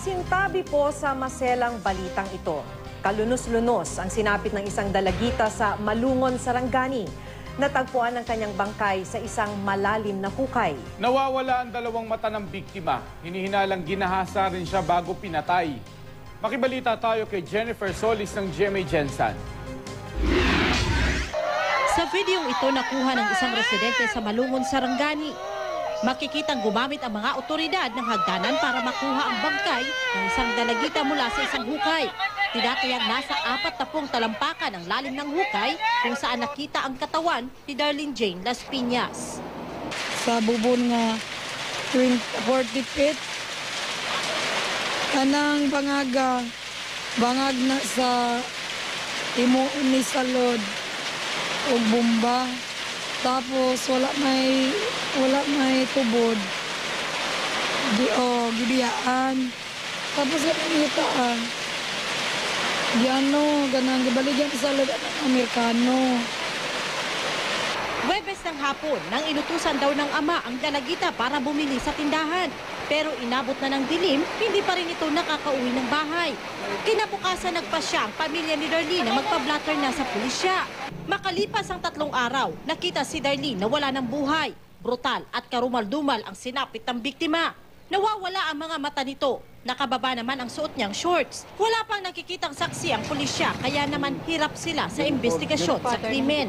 Mapasintabi po sa maselang balitang ito. Kalunos-lunos ang sinapit ng isang dalagita sa Malungon, Sarangani. Natagpuan ang kanyang bangkay sa isang malalim na hukay. Nawawala ang dalawang mata ng biktima. Hinihinalang ginahasa rin siya bago pinatay. Makibalita tayo kay Jennifer Solis ng GMA Gensan. Sa videong ito nakuha ng isang residente sa Malungon, Sarangani. Makikitang gumamit ang mga otoridad ng hagdanan para makuha ang bangkay ng isang dalagita mula sa isang hukay. Tinatayang nasa 40 talampakan ang lalim ng hukay kung saan nakita ang katawan ni Darlene Jane Las Piñas. Sa bubon nga 40 feet, kanang bangag na sa imo ni salod o bomba. Tapos wala may tubod. Gibiyaan. Tapos sa pangita ganang gibaligyan sa salod ng Amerikano. Huwebes ng hapon nang inutusan daw ng ama ang dalagita para bumili sa tindahan. Pero inabot na ng dilim, hindi pa rin ito nakakauwi ng bahay. Kinabukasan nagpasya ang pamilya ni Darlene na magpa-blatter na sa pulisya. Makalipas ang 3 araw, nakita si Darlene na wala ng buhay. Brutal at karumal-dumal ang sinapit ng biktima. Nawawala ang mga mata nito. Nakababa naman ang suot niyang shorts. Wala pang nakikitang saksi ang pulisya, kaya naman hirap sila sa investigasyon sa krimen.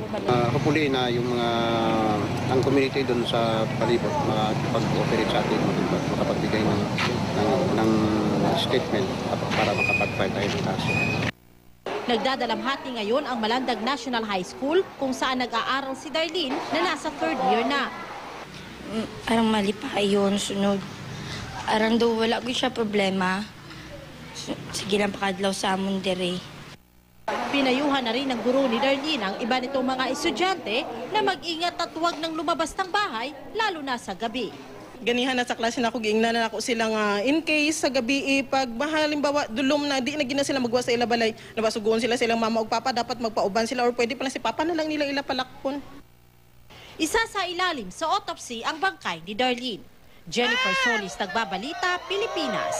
Hopefully na yung ang community doon sa palibot makapag-operate sa atin, makapagbigay ng statement para makapag-file tayo ng kaso. Nagdadalamhati ngayon ang Malandag National High School kung saan nag-aaral si Darlene na nasa 3rd year na. Arang mali pa yun, sunod. Arang daw wala ko siya problema. Sige lang pakadlaw sa amon dire. Pinayuhan na rin ng guro ni Darlene ang iba nitong mga estudyante na mag-ingat at huwag nang lumabas ng bahay, lalo na sa gabi. Ganihan na sa klase na ako, giingnan na ako silang in case sa gabi, pag halimbawa dulom na, di na gina sila magwa sa ilabalay, nabasugoon sila silang mama o papa, dapat magpauban sila or pwede pala si papa na lang nila ilapalakpon. Isa sa ilalim sa autopsy ang bangkay ni Darlene. Jennifer Solis, Nagbabalita, Pilipinas.